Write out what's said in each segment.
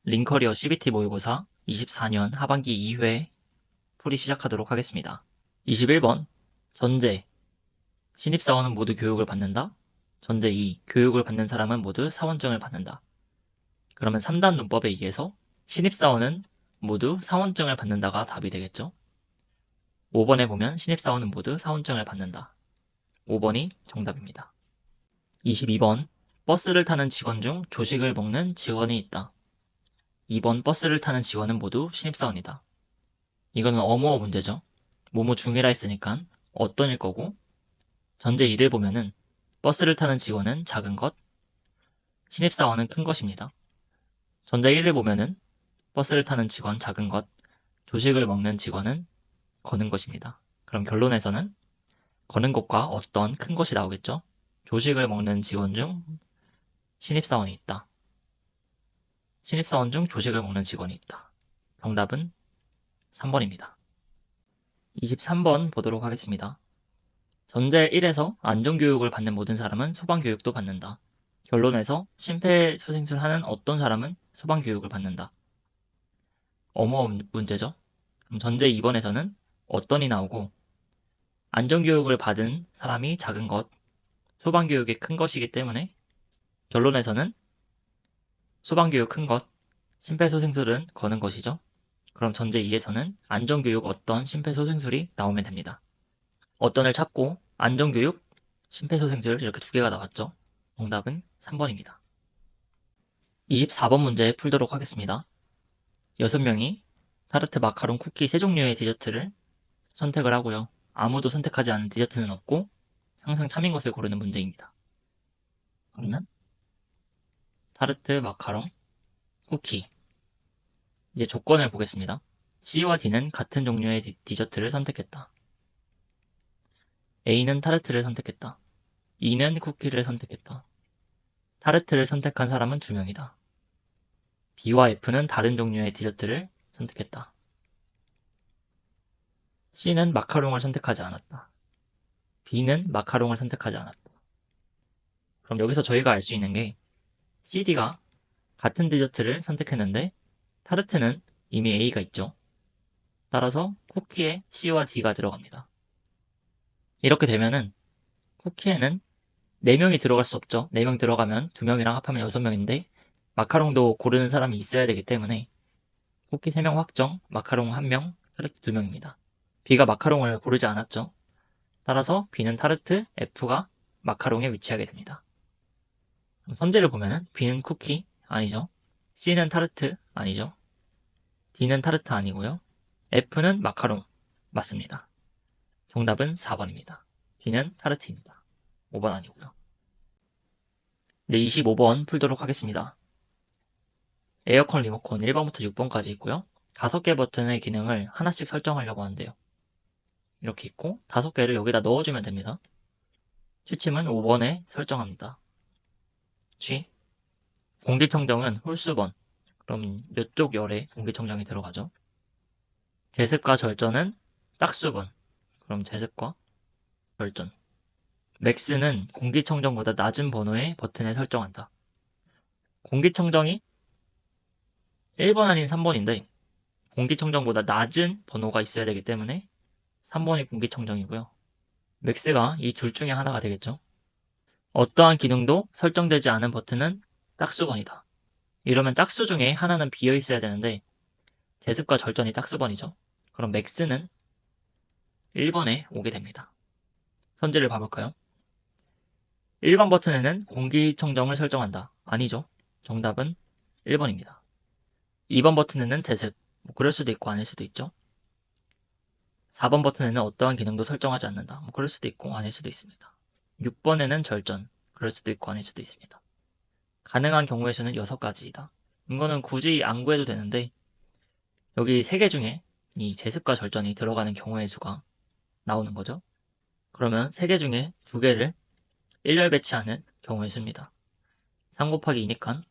링커리어 CBT 모의고사 24년 하반기 2회 풀이 시작하도록 하겠습니다. 21번 전제 신입사원은 모두 교육을 받는다. 전제 2 교육을 받는 사람은 모두 사원증을 받는다. 그러면 3단 문법에 의해서 신입사원은 모두 사원증을 받는다가 답이 되겠죠. 5번에 보면 신입사원은 모두 사원증을 받는다. 5번이 정답입니다. 22번 버스를 타는 직원 중 조식을 먹는 직원이 있다. 2번 버스를 타는 직원은 모두 신입사원이다. 이거는 어무어 문제죠. 뭐뭐 중이라 했으니까 어떤일 거고, 전제 2를 보면은 버스를 타는 직원은 작은 것, 신입사원은 큰 것입니다. 전제 1을 보면은 버스를 타는 직원 작은 것, 조식을 먹는 직원은 거는 것입니다. 그럼 결론에서는 거는 것과 어떤 큰 것이 나오겠죠. 조식을 먹는 직원 중 신입사원이 있다. 신입사원 중 조식을 먹는 직원이 있다. 정답은 3번입니다. 23번 보도록 하겠습니다. 전제 1에서 안전교육을 받는 모든 사람은 소방교육도 받는다. 결론에서 심폐소생술하는 어떤 사람은 소방교육을 받는다. 어머 문제죠? 그럼 전제 2번에서는 어떤이 나오고 안전교육을 받은 사람이 작은 것, 소방교육이 큰 것이기 때문에 결론에서는 소방교육 큰 것, 심폐소생술은 거는 것이죠. 그럼 전제 2에서는 안전교육 어떤 심폐소생술이 나오면 됩니다. 어떤을 찾고 안전교육, 심폐소생술 이렇게 두 개가 나왔죠. 정답은 3번입니다. 24번 문제 풀도록 하겠습니다. 6명이 타르트, 마카롱, 쿠키 세 종류의 디저트를 선택을 하고요. 아무도 선택하지 않은 디저트는 없고 항상 참인 것을 고르는 문제입니다. 그러면 타르트, 마카롱, 쿠키 이제 조건을 보겠습니다. C와 D는 같은 종류의 디저트를 선택했다. A는 타르트를 선택했다. E는 쿠키를 선택했다. 타르트를 선택한 사람은 2명이다. B와 F는 다른 종류의 디저트를 선택했다. C는 마카롱을 선택하지 않았다. B는 마카롱을 선택하지 않았다. 그럼 여기서 저희가 알 수 있는 게 CD가 같은 디저트를 선택했는데 타르트는 이미 A가 있죠. 따라서 쿠키에 C와 D가 들어갑니다. 이렇게 되면은 쿠키에는 4명이 들어갈 수 없죠. 4명 들어가면 2명이랑 합하면 6명인데 마카롱도 고르는 사람이 있어야 되기 때문에 쿠키 3명 확정, 마카롱 1명, 타르트 2명입니다. B가 마카롱을 고르지 않았죠. 따라서 B는 타르트, F가 마카롱에 위치하게 됩니다. 선제를 보면은 B는 쿠키 아니죠. C는 타르트 아니죠. D는 타르트 아니고요. F는 마카롱 맞습니다. 정답은 4번입니다. D는 타르트입니다. 5번 아니고요. 네, 25번 풀도록 하겠습니다. 에어컨 리모컨 1번부터 6번까지 있고요. 5개 버튼의 기능을 하나씩 설정하려고 하는데요. 이렇게 있고 5개를 여기다 넣어주면 됩니다. 취침은 5번에 설정합니다. 취 공기청정은 홀수번. 그럼 몇 쪽 열에 공기청정이 들어가죠? 제습과 절전은 짝수번. 그럼 제습과 절전. 맥스는 공기청정보다 낮은 번호의 버튼에 설정한다. 공기청정이 1번 아닌 3번인데 공기청정보다 낮은 번호가 있어야 되기 때문에 3번이 공기청정이고요. 맥스가 이 둘 중에 하나가 되겠죠. 어떠한 기능도 설정되지 않은 버튼은 짝수번이다. 이러면 짝수 중에 하나는 비어 있어야 되는데 제습과 절전이 짝수번이죠. 그럼 맥스는 1번에 오게 됩니다. 선지를 봐볼까요? 1번 버튼에는 공기청정을 설정한다. 아니죠. 정답은 1번입니다. 2번 버튼에는 제습. 그럴 수도 있고 아닐 수도 있죠. 4번 버튼에는 어떠한 기능도 설정하지 않는다. 그럴 수도 있고 아닐 수도 있습니다. 6번에는 절전. 그럴 수도 있고 아닐 수도 있습니다. 가능한 경우의 수는 6가지이다. 이거는 굳이 안 구해도 되는데 여기 3개 중에 이 제습과 절전이 들어가는 경우의 수가 나오는 거죠. 그러면 3개 중에 2개를 1열 배치하는 경우의 수입니다. 3 곱하기 2니까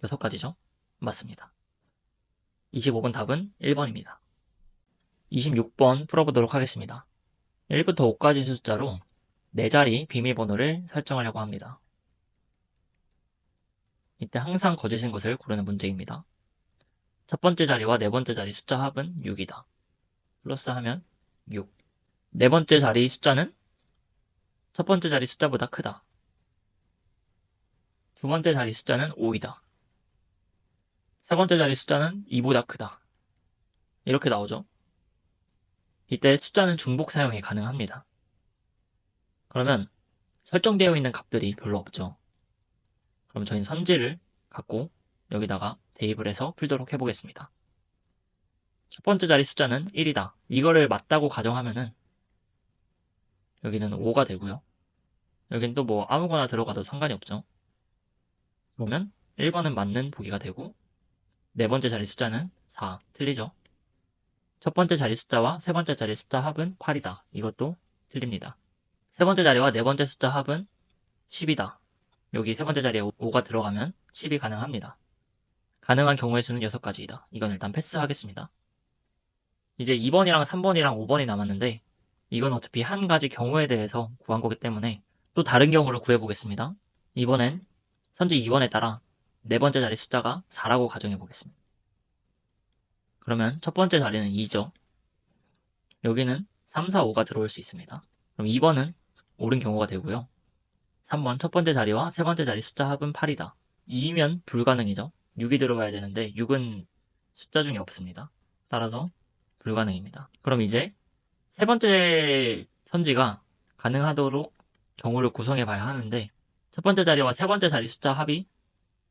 6가지죠. 맞습니다. 25번 답은 1번입니다. 26번 풀어보도록 하겠습니다. 1부터 5까지 숫자로 4자리 비밀번호를 설정하려고 합니다. 이때 항상 거짓인 것을 고르는 문제입니다. 첫 번째 자리와 네 번째 자리 숫자 합은 6이다. 플러스하면 6. 네 번째 자리 숫자는 첫 번째 자리 숫자보다 크다. 두 번째 자리 숫자는 5이다. 세 번째 자리 숫자는 2보다 크다. 이렇게 나오죠. 이때 숫자는 중복 사용이 가능합니다. 그러면 설정되어 있는 값들이 별로 없죠. 그럼 저희는 선지를 갖고 여기다가 대입을 해서 풀도록 해보겠습니다. 첫 번째 자리 숫자는 1이다. 이거를 맞다고 가정하면은 여기는 5가 되고요. 여긴 또 뭐 아무거나 들어가도 상관이 없죠. 그러면 1번은 맞는 보기가 되고 네 번째 자리 숫자는 4. 틀리죠. 첫 번째 자리 숫자와 세 번째 자리 숫자 합은 8이다. 이것도 틀립니다. 세 번째 자리와 네 번째 숫자 합은 10이다. 여기 세 번째 자리에 5가 들어가면 10이 가능합니다. 가능한 경우의 수는 6가지이다. 이건 일단 패스하겠습니다. 이제 2번이랑 3번이랑 5번이 남았는데 이건 어차피 한 가지 경우에 대해서 구한 거기 때문에 또 다른 경우를 구해보겠습니다. 이번엔 선지 2번에 따라 네 번째 자리 숫자가 4라고 가정해 보겠습니다. 그러면 첫 번째 자리는 2죠. 여기는 3, 4, 5가 들어올 수 있습니다. 그럼 2번은 옳은 경우가 되고요. 3번 첫 번째 자리와 세 번째 자리 숫자 합은 8이다. 2면 불가능이죠. 6이 들어가야 되는데 6은 숫자 중에 없습니다. 따라서 불가능입니다. 그럼 이제 세 번째 선지가 가능하도록 경우를 구성해 봐야 하는데 첫 번째 자리와 세 번째 자리 숫자 합이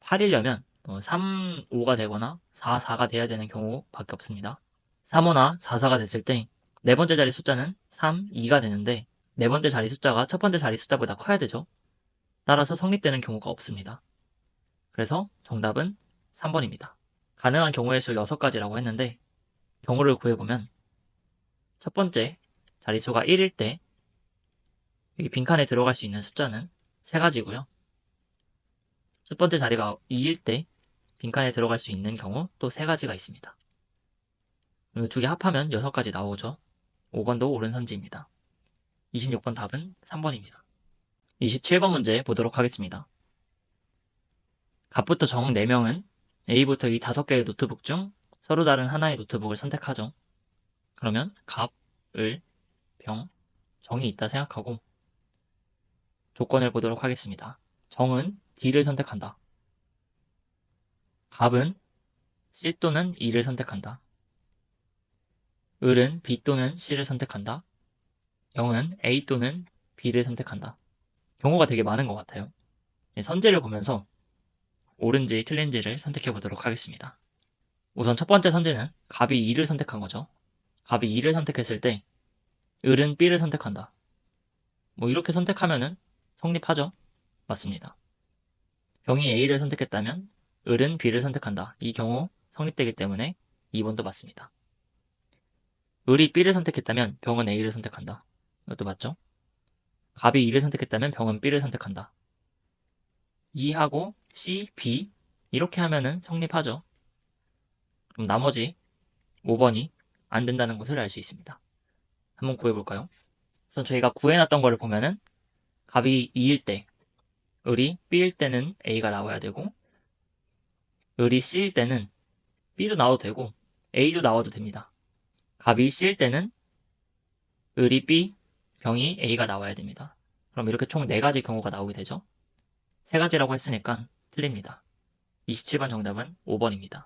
8이려면 3, 5가 되거나 4, 4가 돼야 되는 경우밖에 없습니다. 3, 5나 4, 4가 됐을 때 네 번째 자리 숫자는 3, 2가 되는데 네 번째 자리 숫자가 첫 번째 자리 숫자보다 커야 되죠. 따라서 성립되는 경우가 없습니다. 그래서 정답은 3번입니다. 가능한 경우의 수 6가지라고 했는데 경우를 구해보면 첫 번째 자릿수가 1일 때 여기 빈칸에 들어갈 수 있는 숫자는 3가지고요. 첫 번째 자리가 2일 때 빈칸에 들어갈 수 있는 경우 또 3가지가 있습니다. 이 두 개 합하면 6가지 나오죠. 5번도 옳은 선지입니다. 26번 답은 3번입니다. 27번 문제 보도록 하겠습니다. 갑부터 정 4명은 A부터 이 5개의 노트북 중 서로 다른 하나의 노트북을 선택하죠. 그러면 갑을 병, 정이 있다 생각하고 조건을 보도록 하겠습니다. 정은 D를 선택한다. 갑은 C 또는 E를 선택한다. 을은 B 또는 C를 선택한다. 영은 A 또는 B를 선택한다. 경우가 되게 많은 것 같아요. 선지를 보면서 옳은지 틀린지를 선택해 보도록 하겠습니다. 우선 첫 번째 선지는 갑이 E를 선택한 거죠. 갑이 E를 선택했을 때 을은 B를 선택한다. 뭐 이렇게 선택하면은 성립하죠? 맞습니다. 병이 A를 선택했다면 을은 B를 선택한다. 이 경우 성립되기 때문에 2번도 맞습니다. 을이 B를 선택했다면 병은 A를 선택한다. 이것도 맞죠? 갑이 E를 선택했다면 병은 B를 선택한다. 2하고 C, B 이렇게 하면은 성립하죠. 그럼 나머지 5번이 안 된다는 것을 알 수 있습니다. 한번 구해볼까요? 우선 저희가 구해놨던 거를 보면은 갑이 2일 때, 을이 B일 때는 A가 나와야 되고 을이 C일 때는 B도 나와도 되고 A도 나와도 됩니다. 갑이 C일 때는 을이 B, 병이 A가 나와야 됩니다. 그럼 이렇게 총 4가지 경우가 나오게 되죠. 3가지라고 했으니까 틀립니다. 27번 정답은 5번입니다.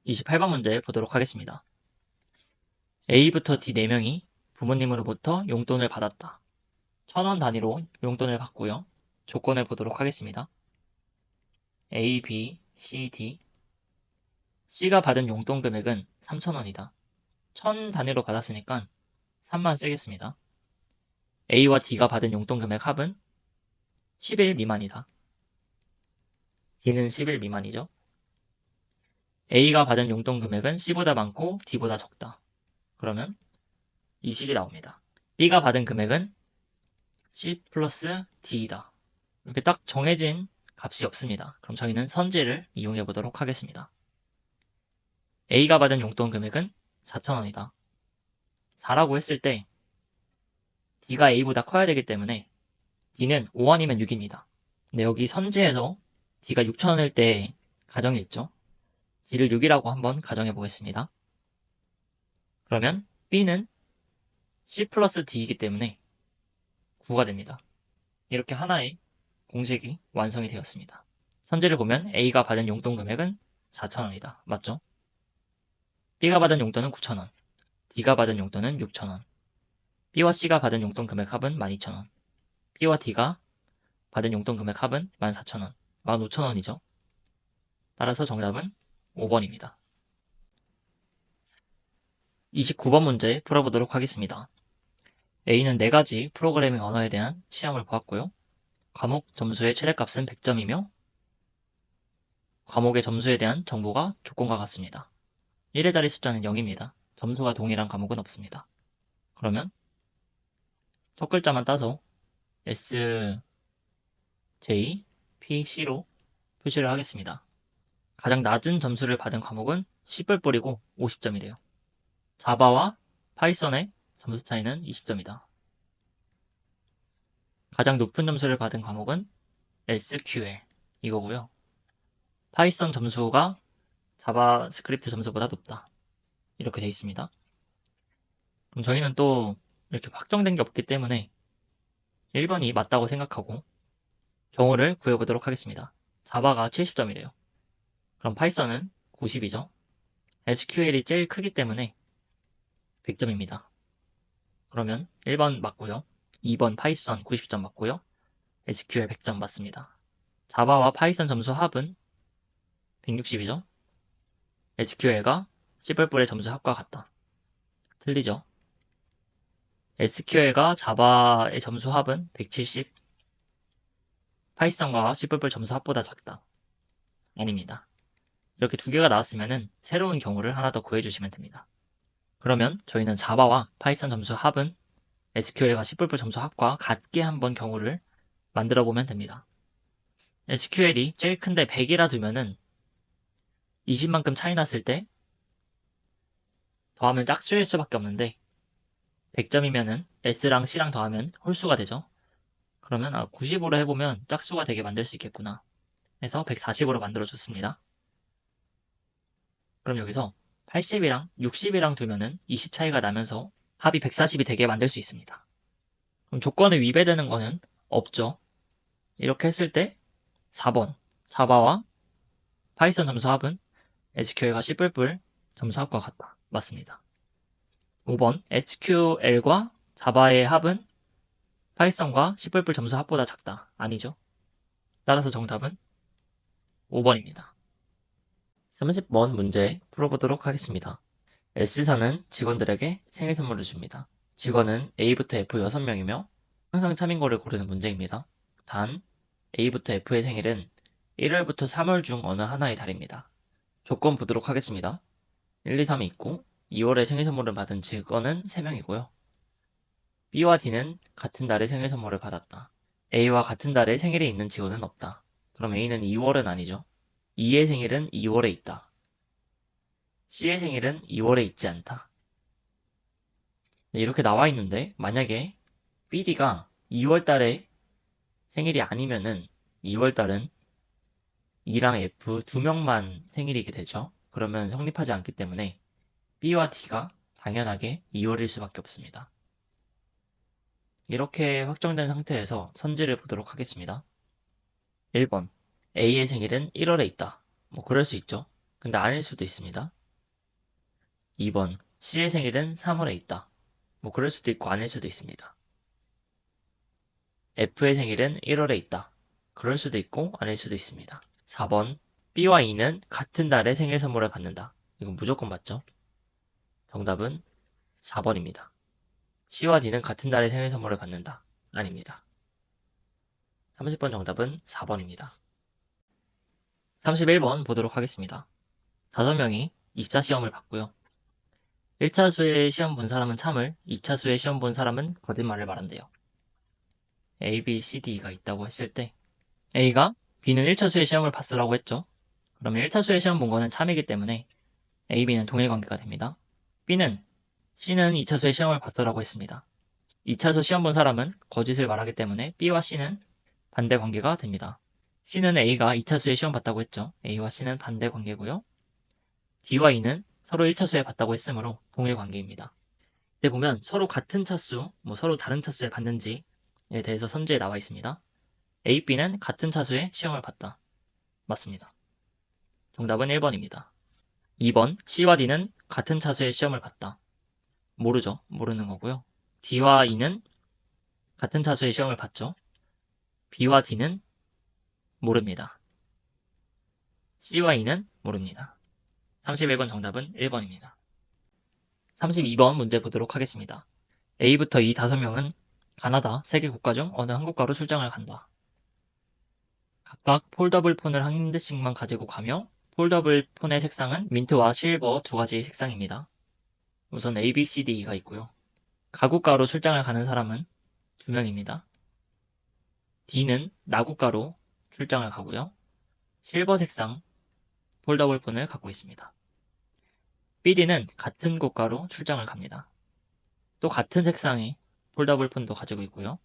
28번 문제 보도록 하겠습니다. A부터 D 4명이 부모님으로부터 용돈을 받았다. 1,000원 단위로 용돈을 받고요. 조건을 보도록 하겠습니다. A, B, C, D. C가 받은 용돈 금액은 3,000원이다. 1,000 단위로 받았으니까 3만 쓰겠습니다. A와 D가 받은 용돈 금액 합은 10일 미만이다. D는 10일 미만이죠. A가 받은 용돈 금액은 C보다 많고 D보다 적다. 그러면 이 식이 나옵니다. B가 받은 금액은 C 플러스 D이다. 이렇게 딱 정해진 값이 없습니다. 그럼 저희는 선지를 이용해 보도록 하겠습니다. A가 받은 용돈 금액은 4,000원이다. 4라고 했을 때 D가 A보다 커야 되기 때문에 D는 5 아니면 6입니다. 근데 여기 선지에서 D가 6,000원일 때 가정이 있죠. D를 6이라고 한번 가정해 보겠습니다. 그러면 B는 C 플러스 D이기 때문에 9가 됩니다. 이렇게 하나의 공식이 완성이 되었습니다. 선지를 보면 A가 받은 용돈 금액은 4,000원이다. 맞죠? B가 받은 용돈은 9,000원, D가 받은 용돈은 6,000원, B와 C가 받은 용돈 금액 합은 12,000원, B와 D가 받은 용돈 금액 합은 14,000원, 15,000원이죠. 따라서 정답은 5번입니다. 29번 문제 풀어보도록 하겠습니다. A는 4가지 프로그래밍 언어에 대한 시험을 보았고요. 과목 점수의 최대값은 100점이며 과목의 점수에 대한 정보가 조건과 같습니다. 1의 자리 숫자는 0입니다. 점수가 동일한 과목은 없습니다. 그러면 첫 글자만 따서 S, J, P, C로 표시를 하겠습니다. 가장 낮은 점수를 받은 과목은 C뿔뿔이고 50점이래요. 자바와 파이썬의 점수 차이는 20점이다. 가장 높은 점수를 받은 과목은 SQL 이거고요. 파이썬 점수가 자바스크립트 점수보다 높다. 이렇게 되어 있습니다. 그럼 저희는 또 이렇게 확정된 게 없기 때문에 1번이 맞다고 생각하고 경우를 구해보도록 하겠습니다. 자바가 70점이래요. 그럼 파이썬은 90이죠. SQL이 제일 크기 때문에 100점입니다. 그러면 1번 맞고요. 2번 파이썬 90점 맞고요. SQL 100점 맞습니다. 자바와 파이썬 점수 합은 160이죠. SQL과 C++의 점수 합과 같다. 틀리죠. SQL과 자바의 점수 합은 170, 파이썬과 C++ 점수 합보다 작다. 아닙니다. 이렇게 두 개가 나왔으면 새로운 경우를 하나 더 구해주시면 됩니다. 그러면 저희는 자바와 파이썬 점수 합은 SQL과 C++ 점수 합과 같게 한번 경우를 만들어 보면 됩니다. SQL이 제일 큰데 100이라 두면은 20만큼 차이 났을 때 더하면 짝수일 수밖에 없는데 100점이면은 S랑 C랑 더하면 홀수가 되죠. 그러면 90으로 해보면 짝수가 되게 만들 수 있겠구나 해서 140으로 만들어줬습니다. 그럼 여기서 80이랑 60이랑 두면은 20 차이가 나면서 합이 140이 되게 만들 수 있습니다. 그럼 조건에 위배되는 거는 없죠. 이렇게 했을 때 4번 자바와 파이썬 점수 합은 SQL과 C++ 점수 합과 같다. 맞습니다. 5번 SQL과 자바의 합은 파이썬과 C++ 점수 합보다 작다. 아니죠. 따라서 정답은 5번입니다. 30번 문제 풀어보도록 하겠습니다. S사는 직원들에게 생일 선물을 줍니다. 직원은 A부터 F 6명이며 항상 차민고를 고르는 문제입니다. 단 A부터 F의 생일은 1월부터 3월 중 어느 하나의 달입니다. 조건 보도록 하겠습니다. 1, 2, 3이 있고 2월에 생일 선물을 받은 직원은 3명이고요. B와 D는 같은 달에 생일 선물을 받았다. A와 같은 달에 생일이 있는 직원은 없다. 그럼 A는 2월은 아니죠. E의 생일은 2월에 있다. C의 생일은 2월에 있지 않다. 이렇게 나와 있는데 만약에 BD가 2월 달에 생일이 아니면은 2월 달은 E랑 F 2명만 생일이게 되죠. 그러면 성립하지 않기 때문에 B와 D가 당연하게 2월일 수밖에 없습니다. 이렇게 확정된 상태에서 선지를 보도록 하겠습니다. 1번 A의 생일은 1월에 있다. 뭐 그럴 수 있죠. 근데 아닐 수도 있습니다. 2번 C의 생일은 3월에 있다. 뭐 그럴 수도 있고 아닐 수도 있습니다. F의 생일은 1월에 있다. 그럴 수도 있고 아닐 수도 있습니다. 4번 B와 E는 같은 달에 생일 선물을 받는다. 이건 무조건 맞죠? 정답은 4번입니다. C와 D는 같은 달에 생일 선물을 받는다. 아닙니다. 30번 정답은 4번입니다. 31번 보도록 하겠습니다. 5명이 입사 시험을 봤고요. 1차 수의 시험 본 사람은 참을, 2차 수의 시험 본 사람은 거짓말을 말한대요. A, B, C, D가 있다고 했을 때 A가 B는 1차 수의 시험을 봤으라고 했죠. 그러면 1차 수의 시험 본 거는 참이기 때문에 A, B는 동일 관계가 됩니다. B는 C는 2차 수의 시험을 봤으라고 했습니다. 2차 수 시험 본 사람은 거짓을 말하기 때문에 B와 C는 반대 관계가 됩니다. C는 A가 2차 수의 시험 봤다고 했죠. A와 C는 반대 관계고요. D와 E는 서로 1차수에 받다고 했으므로 동일 관계입니다. 이때 보면 서로 같은 차수, 서로 다른 차수에 받는지에 대해서 선지에 나와 있습니다. A, B는 같은 차수에 시험을 봤다. 맞습니다. 정답은 1번입니다. 2번, C와 D는 같은 차수에 시험을 봤다. 모르죠. 모르는 거고요. D와 E는 같은 차수에 시험을 봤죠. B와 D는 모릅니다. C와 E는 모릅니다. 31번 정답은 1번입니다. 32번 문제 보도록 하겠습니다. A부터 E 5명은 가나다, 세계 국가 중 어느 한 국가로 출장을 간다. 각각 폴더블 폰을 한 대씩만 가지고 가며 폴더블 폰의 색상은 민트와 실버 두 가지 색상입니다. 우선 A, B, C, D가 있고요. 가국가로 출장을 가는 사람은 2명입니다. D는 나국가로 출장을 가고요. 실버 색상 폴더블 폰을 갖고 있습니다. BD는 같은 국가로 출장을 갑니다. 또 같은 색상의 폴더블 폰도 가지고 있고요.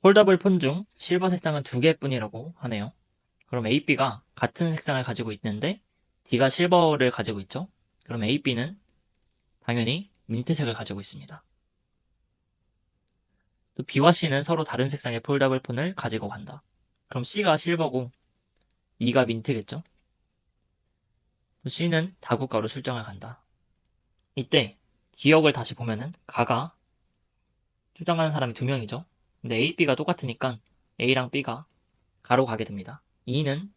폴더블 폰 중 실버 색상은 2개뿐이라고 하네요. 그럼 A, B가 같은 색상을 가지고 있는데 D가 실버를 가지고 있죠. 그럼 A, B는 당연히 민트색을 가지고 있습니다. 또 B와 C는 서로 다른 색상의 폴더블 폰을 가지고 간다. 그럼 C가 실버고 E가 민트겠죠. 또 C는 다국가로 출장을 간다. 이때 기억을 다시 보면은 가가 출장 가는 사람이 2명이죠. 근데 A, B가 똑같으니까 A랑 B가 가로 가게 됩니다. E는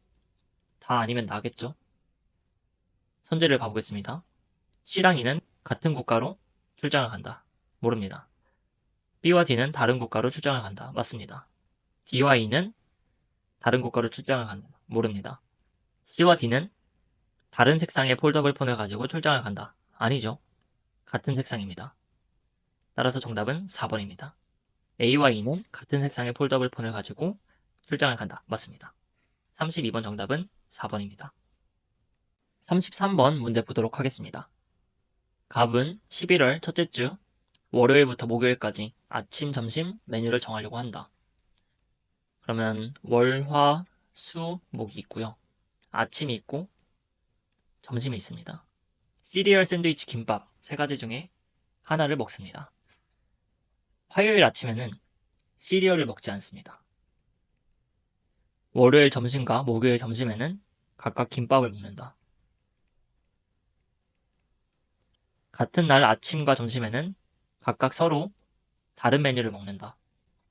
다 아니면 나겠죠. 선제를 봐보겠습니다. C랑 E는 같은 국가로 출장을 간다. 모릅니다. B와 D는 다른 국가로 출장을 간다. 맞습니다. D와 E는 다른 국가로 출장을 간다. 모릅니다. C와 D는 다른 색상의 폴더블 폰을 가지고 출장을 간다. 아니죠. 같은 색상입니다. 따라서 정답은 4번입니다. A와 E는 같은 색상의 폴더블 폰을 가지고 출장을 간다. 맞습니다. 32번 정답은 4번입니다. 33번 문제 보도록 하겠습니다. 갑은 11월 첫째 주 월요일부터 목요일까지 아침, 점심 메뉴를 정하려고 한다. 그러면 월, 화, 수, 목이 있고요. 아침이 있고 점심이 있습니다. 시리얼, 샌드위치, 김밥 3가지 중에 하나를 먹습니다. 화요일 아침에는 시리얼을 먹지 않습니다. 월요일 점심과 목요일 점심에는 각각 김밥을 먹는다. 같은 날 아침과 점심에는 각각 서로 다른 메뉴를 먹는다.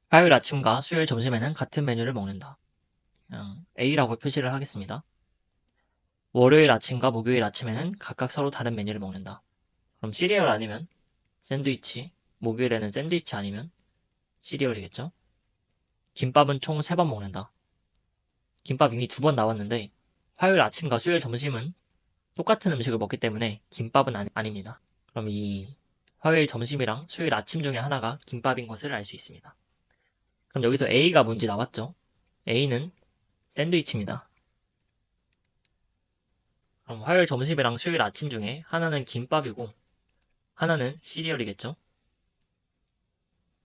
화요일 아침과 수요일 점심에는 같은 메뉴를 먹는다. 그냥 A라고 표시를 하겠습니다. 월요일 아침과 목요일 아침에는 각각 서로 다른 메뉴를 먹는다. 그럼 시리얼 아니면 샌드위치, 목요일에는 샌드위치 아니면 시리얼이겠죠? 김밥은 총 3번 먹는다. 김밥 이미 2번 나왔는데 화요일 아침과 수요일 점심은 똑같은 음식을 먹기 때문에 김밥은 아닙니다. 그럼 이 화요일 점심이랑 수요일 아침 중에 하나가 김밥인 것을 알 수 있습니다. 그럼 여기서 A가 뭔지 나왔죠? A는 샌드위치입니다. 그럼 화요일 점심이랑 수요일 아침 중에 하나는 김밥이고 하나는 시리얼이겠죠?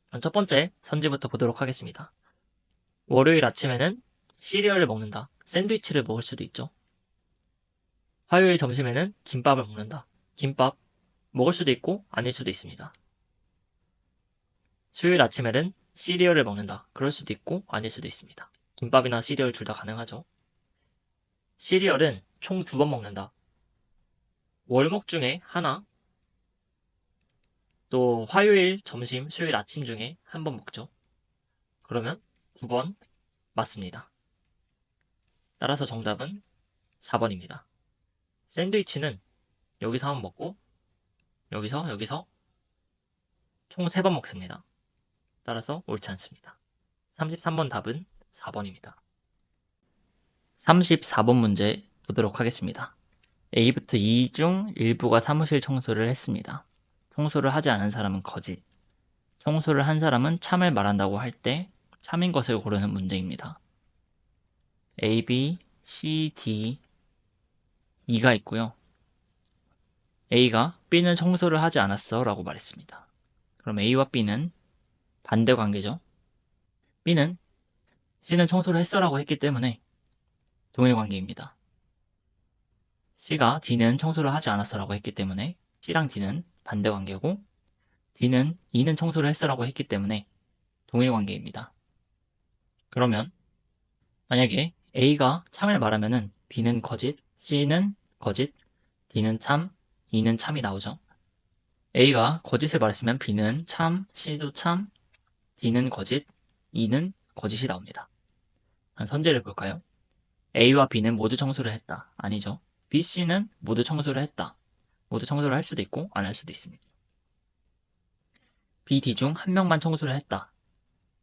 그럼 첫 번째 선지부터 보도록 하겠습니다. 월요일 아침에는 시리얼을 먹는다. 샌드위치를 먹을 수도 있죠. 화요일 점심에는 김밥을 먹는다. 김밥 먹을 수도 있고 아닐 수도 있습니다. 수요일 아침에는 시리얼을 먹는다. 그럴 수도 있고 아닐 수도 있습니다. 김밥이나 시리얼 둘 다 가능하죠. 시리얼은 총 2번 먹는다. 월목 중에 하나, 또 화요일 점심, 수요일 아침 중에 한 번 먹죠. 그러면 9번 맞습니다. 따라서 정답은 4번입니다. 샌드위치는 여기서 한 번 먹고 여기서 총 3번 먹습니다. 따라서 옳지 않습니다. 33번 답은 4번입니다. 34번 문제 보도록 하겠습니다. A부터 E 중 일부가 사무실 청소를 했습니다. 청소를 하지 않은 사람은 거짓. 청소를 한 사람은 참을 말한다고 할 때 참인 것을 고르는 문제입니다. A, B, C, D, E가 있고요. A가 B는 청소를 하지 않았어 라고 말했습니다. 그럼 A와 B는 반대 관계죠. B는 C는 청소를 했어 라고 했기 때문에 동일 관계입니다. C가 D는 청소를 하지 않았어라고 했기 때문에 C랑 D는 반대 관계고, D는 E는 청소를 했어라고 했기 때문에 동일 관계입니다. 그러면 만약에 A가 참을 말하면은 B는 거짓, C는 거짓, D는 참, E는 참이 나오죠. A가 거짓을 말했으면 B는 참, C도 참, D는 거짓, E는 거짓이 나옵니다. 선제를 볼까요? A와 B는 모두 청소를 했다. 아니죠. B, C는 모두 청소를 했다. 모두 청소를 할 수도 있고 안 할 수도 있습니다. B, D 중 한 명만 청소를 했다.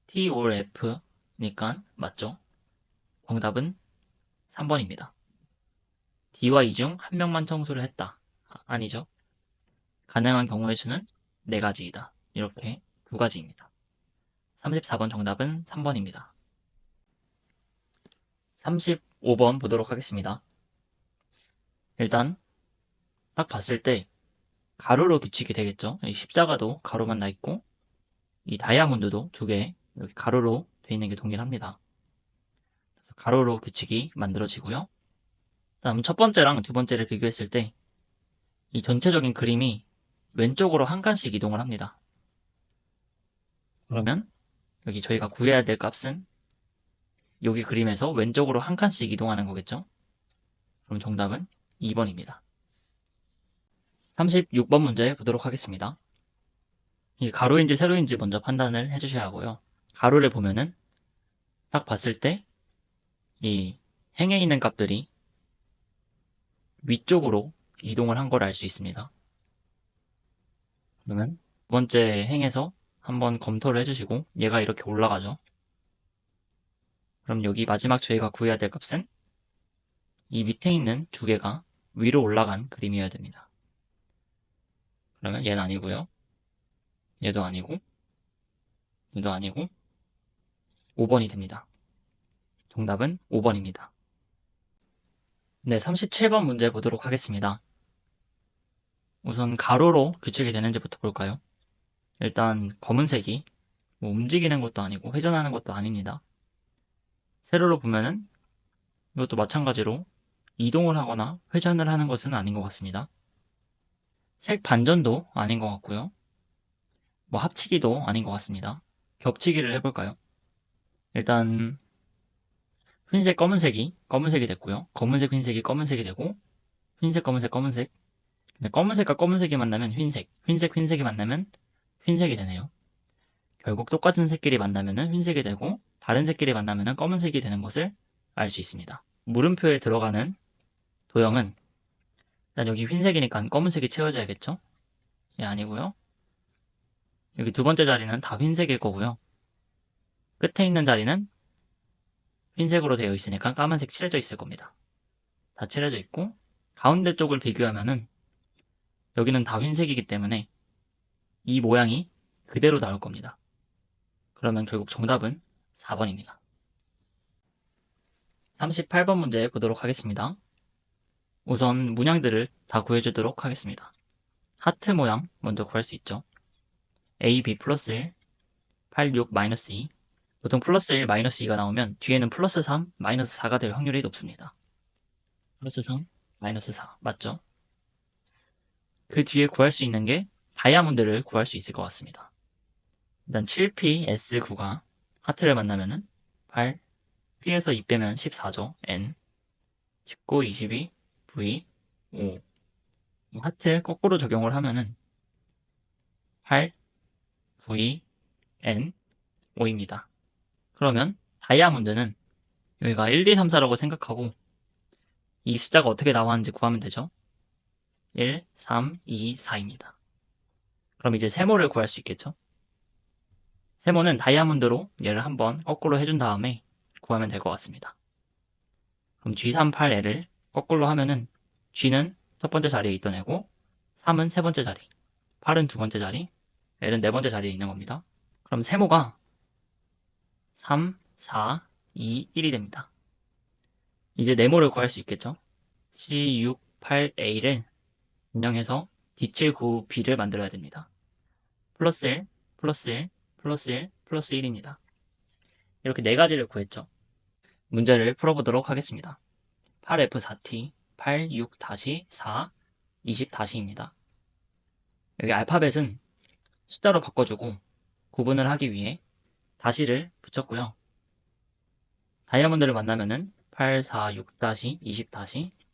T or F니까 맞죠? 정답은 3번입니다. D와 E 중 한 명만 청소를 했다. 아니죠. 가능한 경우의 수는 4가지이다. 이렇게 2가지입니다. 34번 정답은 3번입니다. 35번 보도록 하겠습니다. 일단 딱 봤을 때 가로로 규칙이 되겠죠. 이 십자가도 가로만 나 있고 이 다이아몬드도 2개 이렇게 가로로 돼 있는 게 동일합니다. 그래서 가로로 규칙이 만들어지고요. 다음 첫 번째랑 두 번째를 비교했을 때 이 전체적인 그림이 왼쪽으로 한 칸씩 이동을 합니다. 그러면 여기 저희가 구해야 될 값은 여기 그림에서 왼쪽으로 한 칸씩 이동하는 거겠죠? 그럼 정답은 2번입니다. 36번 문제 보도록 하겠습니다. 이게 가로인지 세로인지 먼저 판단을 해주셔야 하고요. 가로를 보면은 딱 봤을 때 이 행에 있는 값들이 위쪽으로 이동을 한 걸 알 수 있습니다. 그러면 두 번째 행에서 한번 검토를 해주시고 얘가 이렇게 올라가죠. 그럼 여기 마지막 저희가 구해야 될 값은 이 밑에 있는 2개가 위로 올라간 그림이어야 됩니다. 그러면 얘는 아니고요. 얘도 아니고 얘도 아니고 5번이 됩니다. 정답은 5번입니다. 네, 37번 문제 보도록 하겠습니다. 우선 가로로 규칙이 되는지부터 볼까요? 일단 검은색이 뭐 움직이는 것도 아니고 회전하는 것도 아닙니다. 세로로 보면은 이것도 마찬가지로 이동을 하거나 회전을 하는 것은 아닌 것 같습니다. 색 반전도 아닌 것 같고요. 뭐 합치기도 아닌 것 같습니다. 겹치기를 해볼까요? 일단 흰색 검은색이 됐고요. 검은색 흰색이 검은색이 되고 흰색 검은색 검은색. 근데 검은색과 검은색이 만나면 흰색이 만나면 흰색이 되네요. 결국 똑같은 색끼리 만나면은 흰색이 되고 다른 색끼리 만나면은 검은색이 되는 것을 알 수 있습니다. 물음표에 들어가는 도형은 일단 여기 흰색이니까 검은색이 채워져야겠죠? 예, 아니고요. 여기 두 번째 자리는 다 흰색일 거고요. 끝에 있는 자리는 흰색으로 되어 있으니까 까만색 칠해져 있을 겁니다. 다 칠해져 있고 가운데 쪽을 비교하면은 여기는 다 흰색이기 때문에 이 모양이 그대로 나올 겁니다. 그러면 결국 정답은 4번입니다. 38번 문제 보도록 하겠습니다. 우선 문양들을 다 구해주도록 하겠습니다. 하트 모양 먼저 구할 수 있죠. A, B 플러스 1, 8, 6, 마이너스 2. 보통 플러스 1, 마이너스 2가 나오면 뒤에는 플러스 3, 마이너스 4가 될 확률이 높습니다. 플러스 3, 마이너스 4. 맞죠? 그 뒤에 구할 수 있는 게 다이아몬드를 구할 수 있을 것 같습니다. 일단 7P, S9가 하트를 만나면은 8, P에서 2 빼면 14죠. N. 19, 22, V, 5. 하트 거꾸로 적용을 하면은 8, V, N, 5입니다. 그러면 다이아몬드는 여기가 1, 2, 3, 4라고 생각하고 이 숫자가 어떻게 나왔는지 구하면 되죠. 1, 3, 2, 4입니다. 그럼 이제 세모를 구할 수 있겠죠. 세모는 다이아몬드로 얘를 한번 거꾸로 해준 다음에 구하면 될 것 같습니다. 그럼 G38L을 거꾸로 하면은 G는 첫 번째 자리에 있던 애고 3은 세 번째 자리, 8은 두 번째 자리, L은 네 번째 자리에 있는 겁니다. 그럼 세모가 3, 4, 2, 1이 됩니다. 이제 네모를 구할 수 있겠죠. C68A를 운영해서 D79B를 만들어야 됩니다. 플러스 1, 플러스 1, 플러스 1, 플러스 1입니다. 이렇게 네 가지를 구했죠. 문제를 풀어보도록 하겠습니다. 8F4T, 8, 6, 4, 20입니다. 여기 알파벳은 숫자로 바꿔주고 구분을 하기 위해 다시를 붙였고요. 다이아몬드를 만나면은 8, 4, 6, 20,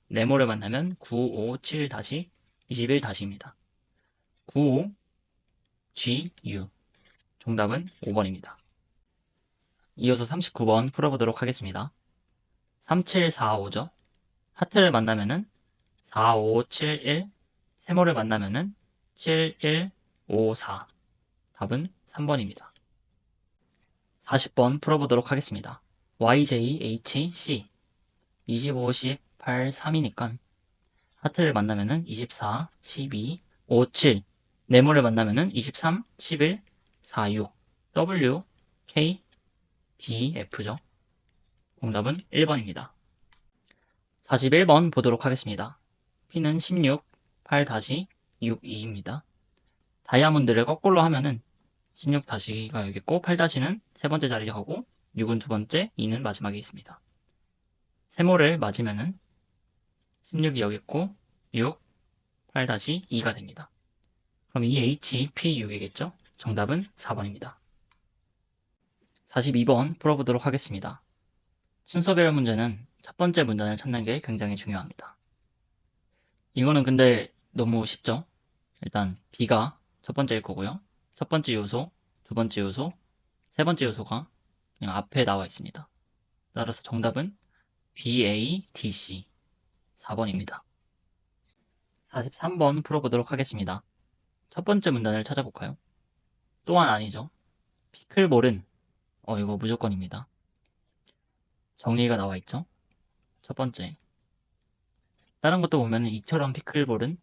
네모를 만나면 9, 5, 7, 21입니다. 9, 5, G, U. 정답은 5번입니다. 이어서 39번 풀어보도록 하겠습니다. 3745죠. 하트를 만나면은 4571, 세모를 만나면은 7154. 답은 3번입니다. 40번 풀어보도록 하겠습니다. YJHC 25, 18, 3이니까 하트를 만나면은 24, 12, 57, 네모를 만나면은 23, 11, 46, W, K, D, F죠. 정답은 1번입니다. 41번 보도록 하겠습니다. P는 16, 8-6, 2입니다. 다이아몬드를 거꾸로 하면은 16-가 여기 있고 8-는 세 번째 자리에 하고 6은 두 번째, 2는 마지막에 있습니다. 세모를 맞으면은 16이 여기 있고 6, 8-2가 됩니다. 그럼 이 H, P, 6이겠죠? 정답은 4번입니다. 42번 풀어보도록 하겠습니다. 순서별 문제는 첫 번째 문단을 찾는 게 굉장히 중요합니다. 이거는 근데 너무 쉽죠? 일단 B가 첫 번째일 거고요. 첫 번째 요소, 두 번째 요소, 세 번째 요소가 그냥 앞에 나와 있습니다. 따라서 정답은 B, A, D, C 4번입니다. 43번 풀어보도록 하겠습니다. 첫 번째 문단을 찾아볼까요? 또한 아니죠. 피클볼은 이거 무조건입니다. 정리가 나와 있죠? 첫 번째. 다른 것도 보면 이처럼 피클볼은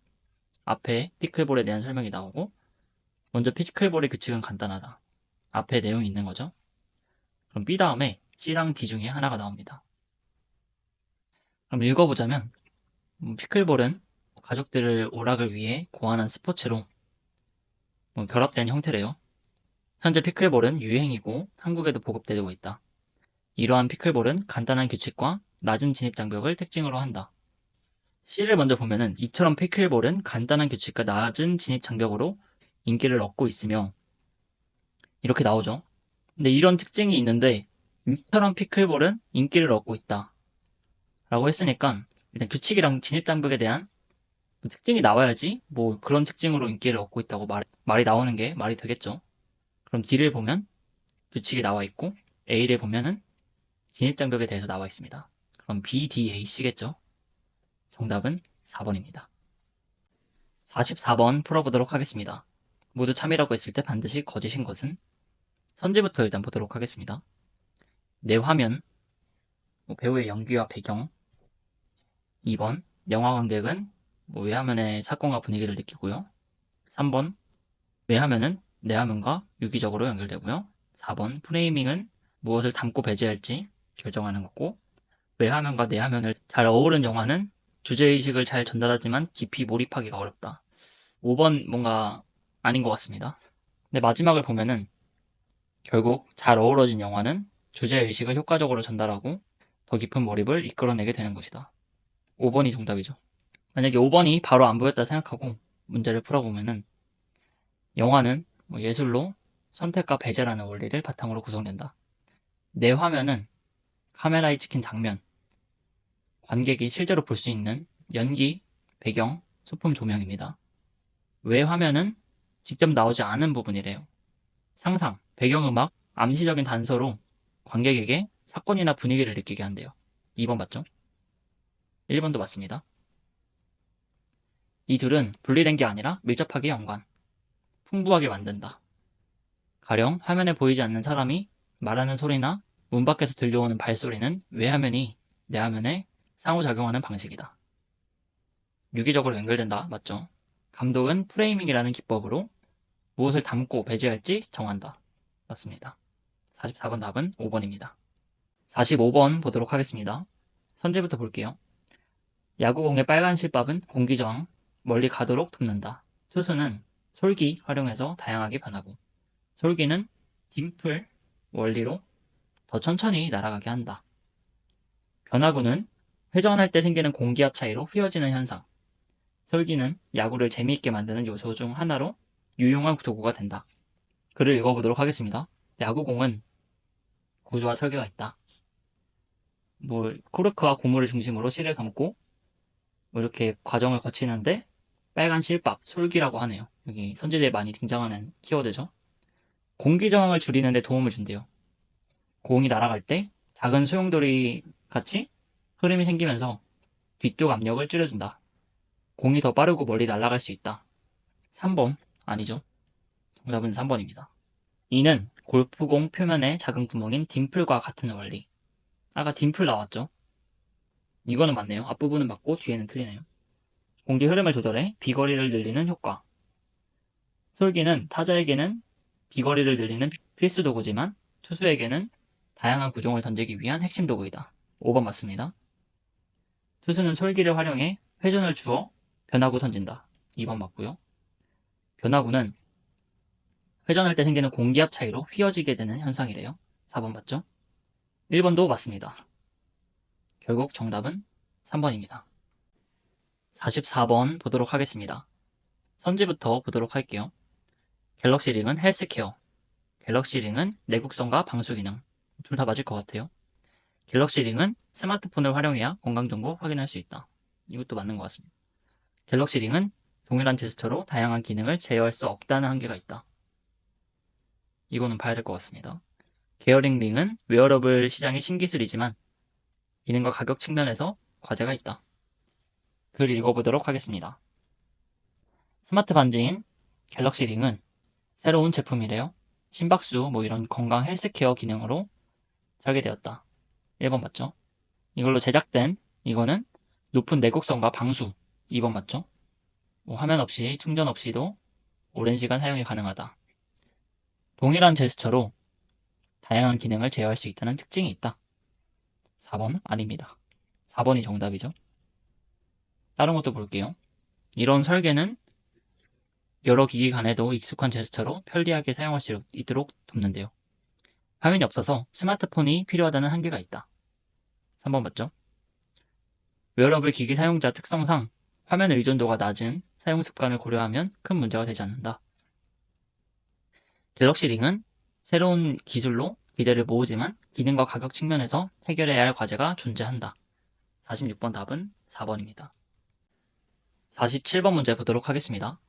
앞에 피클볼에 대한 설명이 나오고 먼저 피클볼의 규칙은 간단하다. 앞에 내용이 있는 거죠. 그럼 B 다음에 C랑 D 중에 하나가 나옵니다. 그럼 읽어보자면 피클볼은 가족들을 오락을 위해 고안한 스포츠로 결합된 형태래요. 현재 피클볼은 유행이고 한국에도 보급되고 있다. 이러한 피클볼은 간단한 규칙과 낮은 진입 장벽을 특징으로 한다. C를 먼저 보면은 이처럼 피클볼은 간단한 규칙과 낮은 진입 장벽으로 인기를 얻고 있으며 이렇게 나오죠. 근데 이런 특징이 있는데 이처럼 피클볼은 인기를 얻고 있다 라고 했으니까 일단 규칙이랑 진입 장벽에 대한 특징이 나와야지 뭐 그런 특징으로 인기를 얻고 있다고 말이 나오는 게 말이 되겠죠. 그럼 D를 보면 규칙이 나와 있고 A를 보면은 진입 장벽에 대해서 나와 있습니다. 그럼 B, D, A, C겠죠. 정답은 4번입니다. 44번 풀어보도록 하겠습니다. 모두 참이라고 했을 때 반드시 거짓인 것은? 선지부터 일단 보도록 하겠습니다. 내 화면, 배우의 연기와 배경. 2번, 영화 관객은 외화면의 사건과 분위기를 느끼고요. 3번, 외화면은 내 화면과 유기적으로 연결되고요. 4번, 프레이밍은 무엇을 담고 배제할지 결정하는 거고, 외화면과 내화면을 잘 어우른 영화는 주제의식을 잘 전달하지만 깊이 몰입하기가 어렵다. 5번 뭔가 아닌 것 같습니다. 근데 마지막을 보면은 결국 잘 어우러진 영화는 주제의식을 효과적으로 전달하고 더 깊은 몰입을 이끌어내게 되는 것이다. 5번이 정답이죠. 만약에 5번이 바로 안 보였다 생각하고 문제를 풀어보면은 영화는 예술로 선택과 배제라는 원리를 바탕으로 구성된다. 내 화면은 카메라에 찍힌 장면, 관객이 실제로 볼 수 있는 연기, 배경, 소품 조명입니다. 외 화면은 직접 나오지 않은 부분이래요. 상상, 배경음악, 암시적인 단서로 관객에게 사건이나 분위기를 느끼게 한대요. 2번 맞죠? 1번도 맞습니다. 이 둘은 분리된 게 아니라 밀접하게 연관, 풍부하게 만든다. 가령 화면에 보이지 않는 사람이 말하는 소리나 문 밖에서 들려오는 발소리는 외화면이 내화면에 상호작용하는 방식이다. 유기적으로 연결된다. 맞죠? 감독은 프레이밍이라는 기법으로 무엇을 담고 배제할지 정한다. 맞습니다. 44번 답은 5번입니다. 45번 보도록 하겠습니다. 선제부터 볼게요. 야구공의 빨간 실밥은 공기저항, 멀리 가도록 돕는다. 투수는 솔기 활용해서 다양하게 변하고 솔기는 딤플 원리로 더 천천히 날아가게 한다. 변화구는 회전할 때 생기는 공기압 차이로 휘어지는 현상. 설기는 야구를 재미있게 만드는 요소 중 하나로 유용한 도구가 된다. 글을 읽어보도록 하겠습니다. 야구공은 구조와 설계가 있다. 코르크와 고무를 중심으로 실을 감고 이렇게 과정을 거치는데 빨간 실밥, 솔기라고 하네요. 여기 선지대에 많이 등장하는 키워드죠. 공기 저항을 줄이는 데 도움을 준대요. 공이 날아갈 때 작은 소용돌이 같이 흐름이 생기면서 뒤쪽 압력을 줄여준다. 공이 더 빠르고 멀리 날아갈 수 있다. 3번 아니죠. 정답은 3번입니다. 이는 골프공 표면의 작은 구멍인 딤플과 같은 원리. 아까 딤플 나왔죠? 이거는 맞네요. 앞부분은 맞고 뒤에는 틀리네요. 공기 흐름을 조절해 비거리를 늘리는 효과. 솔기는 타자에게는 비거리를 늘리는 필수 도구지만 투수에게는 다양한 구종을 던지기 위한 핵심 도구이다. 5번 맞습니다. 투수는 솔기를 활용해 회전을 주어 변화구 던진다. 2번 맞고요. 변화구는 회전할 때 생기는 공기압 차이로 휘어지게 되는 현상이래요. 4번 맞죠? 1번도 맞습니다. 결국 정답은 3번입니다. 44번 보도록 하겠습니다. 선지부터 보도록 할게요. 갤럭시 링은 헬스케어. 갤럭시 링은 내구성과 방수 기능. 둘 다 맞을 것 같아요. 갤럭시 링은 스마트폰을 활용해야 건강정보 확인할 수 있다. 이것도 맞는 것 같습니다. 갤럭시 링은 동일한 제스처로 다양한 기능을 제어할 수 없다는 한계가 있다. 이거는 봐야 될 것 같습니다. 게어링 링은 웨어러블 시장의 신기술이지만 기능과 가격 측면에서 과제가 있다. 글 읽어보도록 하겠습니다. 스마트 반지인 갤럭시 링은 새로운 제품이래요. 심박수 이런 건강 헬스케어 기능으로 설계되었다. 1번 맞죠? 이걸로 제작된 이거는 높은 내구성과 방수. 2번 맞죠? 화면 없이 충전 없이도 오랜 시간 사용이 가능하다. 동일한 제스처로 다양한 기능을 제어할 수 있다는 특징이 있다. 4번 아닙니다. 4번이 정답이죠. 다른 것도 볼게요. 이런 설계는 여러 기기 간에도 익숙한 제스처로 편리하게 사용할 수 있도록 돕는데요. 화면이 없어서 스마트폰이 필요하다는 한계가 있다. 3번 맞죠? 웨어러블 기기 사용자 특성상 화면 의존도가 낮은 사용 습관을 고려하면 큰 문제가 되지 않는다. 갤럭시 링은 새로운 기술로 기대를 모으지만 기능과 가격 측면에서 해결해야 할 과제가 존재한다. 46번 답은 4번입니다. 47번 문제 보도록 하겠습니다.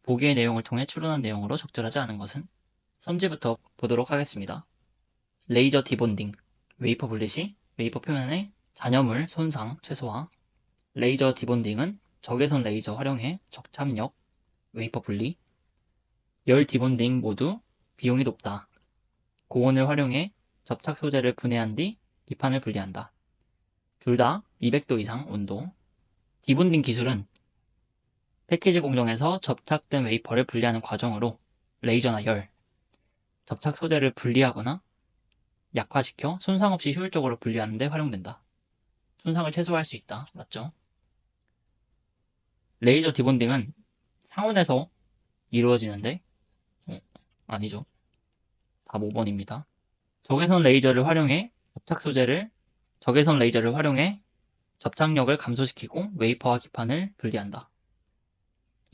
보기의 내용을 통해 추론한 내용으로 적절하지 않은 것은? 선지부터 보도록 하겠습니다. 레이저 디본딩, 웨이퍼 분리 시 웨이퍼 표면의 잔여물 손상 최소화. 레이저 디본딩은 적외선 레이저 활용해 적착력, 웨이퍼 분리. 열 디본딩 모두 비용이 높다. 고온을 활용해 접착 소재를 분해한 뒤 기판을 분리한다. 둘 다 200도 이상 온도. 디본딩 기술은 패키지 공정에서 접착된 웨이퍼를 분리하는 과정으로 레이저나 열, 접착 소재를 분리하거나 약화시켜 손상 없이 효율적으로 분리하는 데 활용된다. 손상을 최소화할 수 있다. 맞죠? 레이저 디본딩은 상온에서 이루어지는데 아니죠. 답 5번입니다. 적외선 레이저를 활용해 접착력을 감소시키고 웨이퍼와 기판을 분리한다.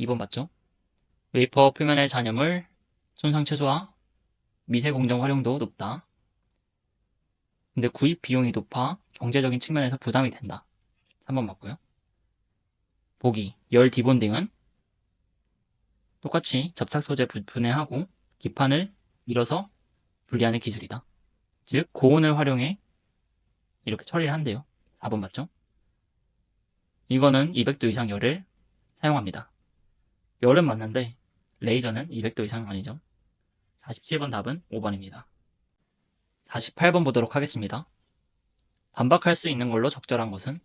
2번 맞죠? 웨이퍼 표면의 잔여물 손상 최소화, 미세 공정 활용도 높다. 근데 구입 비용이 높아 경제적인 측면에서 부담이 된다. 3번 맞고요. 보기, 열 디본딩은 똑같이 접착 소재 분해하고 기판을 밀어서 분리하는 기술이다. 즉 고온을 활용해 이렇게 처리를 한대요. 4번 맞죠? 이거는 200도 이상 열을 사용합니다. 열은 맞는데 레이저는 200도 이상 아니죠. 47번 답은 5번입니다. 48번 보도록 하겠습니다. 반박할 수 있는 걸로 적절한 것은?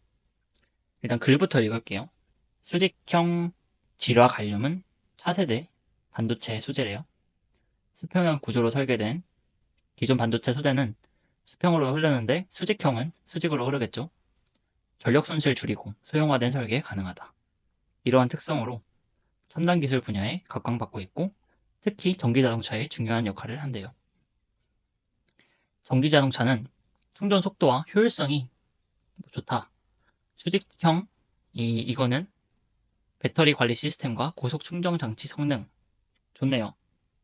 일단 글부터 읽을게요. 수직형 질화 갈륨은 차세대 반도체 소재래요. 수평형 구조로 설계된 기존 반도체 소재는 수평으로 흐르는데 수직형은 수직으로 흐르겠죠. 전력 손실 줄이고 소형화된 설계에 가능하다. 이러한 특성으로 첨단 기술 분야에 각광받고 있고 특히 전기자동차에 중요한 역할을 한대요. 전기자동차는 충전 속도와 효율성이 좋다. 수직형, 이거는 배터리 관리 시스템과 고속 충전 장치 성능. 좋네요.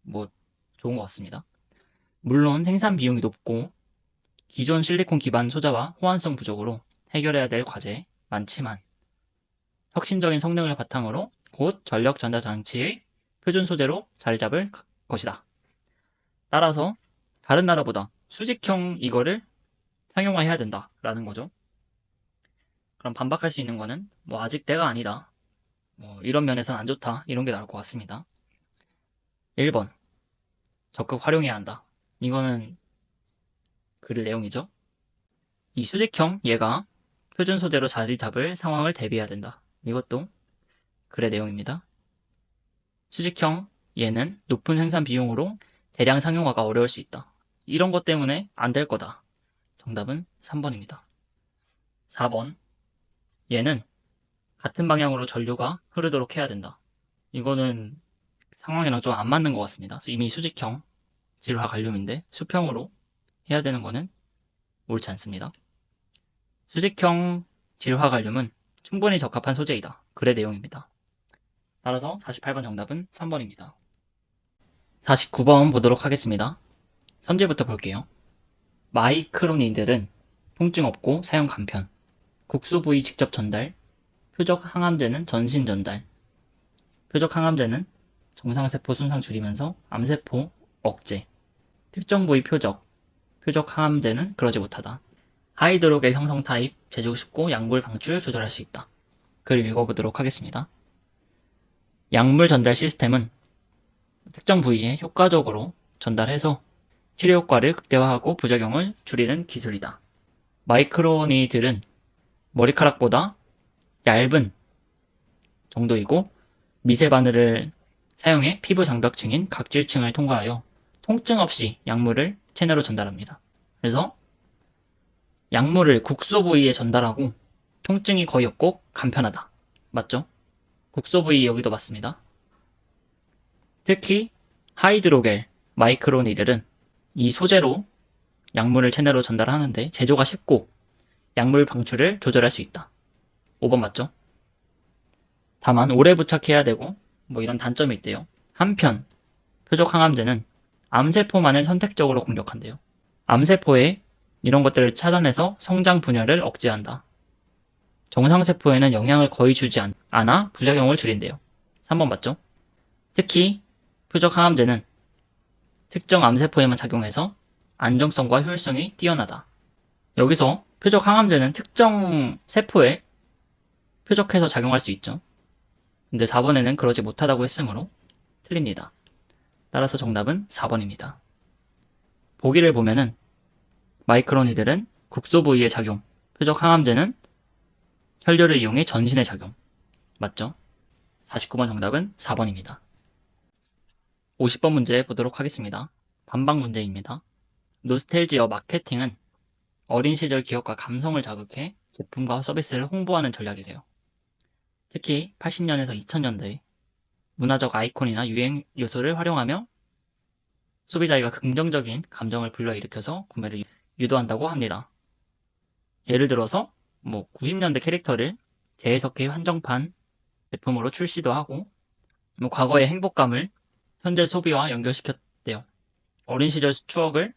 뭐, 좋은 것 같습니다. 물론 생산 비용이 높고 기존 실리콘 기반 소자와 호환성 부족으로 해결해야 될 과제 많지만 혁신적인 성능을 바탕으로 곧 전력 전달 장치의 표준 소재로 자리 잡을 것이다. 따라서 다른 나라보다 수직형 이거를 상용화해야 된다라는 거죠. 그럼 반박할 수 있는 거는 뭐 아직 때가 아니다. 뭐 이런 면에서는 안 좋다. 이런 게 나올 것 같습니다. 1번. 적극 활용해야 한다. 이거는 글 내용이죠. 이 수직형 얘가 표준 소재로 자리 잡을 상황을 대비해야 된다. 이것도 글의 내용입니다. 수직형 얘는 높은 생산 비용으로 대량 상용화가 어려울 수 있다. 이런 것 때문에 안 될 거다. 정답은 3번입니다. 4번. 얘는 같은 방향으로 전류가 흐르도록 해야 된다. 이거는 상황이랑 좀 안 맞는 것 같습니다. 이미 수직형 질화 갈륨인데 수평으로 해야 되는 거는 옳지 않습니다. 수직형 질화 갈륨은 충분히 적합한 소재이다. 글의 내용입니다. 따라서 48번 정답은 3번입니다. 49번 보도록 하겠습니다. 선제부터 볼게요. 마이크로니들은 통증 없고 사용 간편, 국소 부위 직접 전달, 표적 항암제는 전신 전달. 표적 항암제는 정상세포 손상 줄이면서 암세포 억제. 특정 부위 표적 항암제는 그러지 못하다. 하이드로겔 형성 타입, 제조 쉽고 약물 방출 조절할 수 있다. 글 읽어보도록 하겠습니다. 약물 전달 시스템은 특정 부위에 효과적으로 전달해서 치료 효과를 극대화하고 부작용을 줄이는 기술이다. 마이크로니들은 머리카락보다 얇은 정도이고 미세 바늘을 사용해 피부 장벽층인 각질층을 통과하여 통증 없이 약물을 체내로 전달합니다. 그래서 약물을 국소 부위에 전달하고 통증이 거의 없고 간편하다. 맞죠? 국소 부위 여기도 맞습니다. 특히 하이드로겔 마이크로니들은 이 소재로 약물을 체내로 전달하는데 제조가 쉽고 약물 방출을 조절할 수 있다. 5번 맞죠? 다만 오래 부착해야 되고 뭐 이런 단점이 있대요. 한편 표적 항암제는 암세포만을 선택적으로 공격한대요. 암세포에 이런 것들을 차단해서 성장 분열을 억제한다. 정상세포에는 영향을 거의 주지 않아 부작용을 줄인대요. 3번 맞죠? 특히 표적 항암제는 특정 암세포에만 작용해서 안정성과 효율성이 뛰어나다. 여기서 표적 항암제는 특정 세포에 표적해서 작용할 수 있죠. 근데 4번에는 그러지 못하다고 했으므로 틀립니다. 따라서 정답은 4번입니다. 보기를 보면은 마이크로니들은 국소 부위의 작용, 표적 항암제는 혈류를 이용해 전신의 작용. 맞죠? 49번 정답은 4번입니다. 50번 문제 보도록 하겠습니다. 반박 문제입니다. 노스텔지어 마케팅은 어린 시절 기억과 감성을 자극해 제품과 서비스를 홍보하는 전략이래요. 특히 80년에서 2000년대 문화적 아이콘이나 유행 요소를 활용하며 소비자에게 긍정적인 감정을 불러일으켜서 구매를 유도한다고 합니다. 예를 들어서 90년대 캐릭터를 재해석해 한정판 제품으로 출시도 하고 과거의 행복감을 현재 소비와 연결시켰대요. 어린 시절 추억을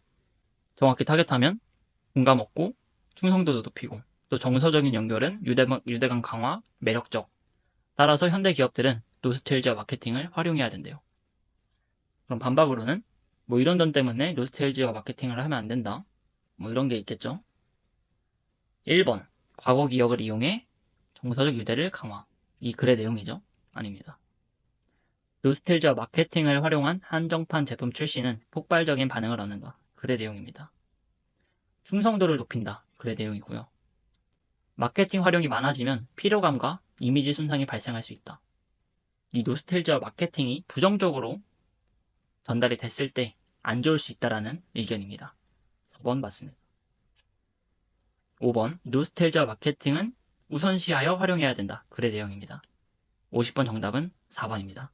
정확히 타겟하면 공감 얻고 충성도도 높이고 또 정서적인 연결은 유대감 강화, 매력적. 따라서 현대 기업들은 노스텔지아 마케팅을 활용해야 된대요. 그럼 반박으로는 이런 점 때문에 노스텔지아 마케팅을 하면 안 된다. 이런 게 있겠죠. 1번 과거 기억을 이용해 정서적 유대를 강화. 이 글의 내용이죠. 아닙니다. 노스텔지아 마케팅을 활용한 한정판 제품 출시는 폭발적인 반응을 얻는다. 글의 내용입니다. 충성도를 높인다. 글의 내용이고요. 마케팅 활용이 많아지면 피로감과 이미지 손상이 발생할 수 있다. 이 노스텔지아 마케팅이 부정적으로 전달이 됐을 때 안 좋을 수 있다라는 의견입니다. 4번 맞습니다. 5번 노스텔지아 마케팅은 우선시하여 활용해야 된다. 글의 내용입니다. 50번 정답은 4번입니다.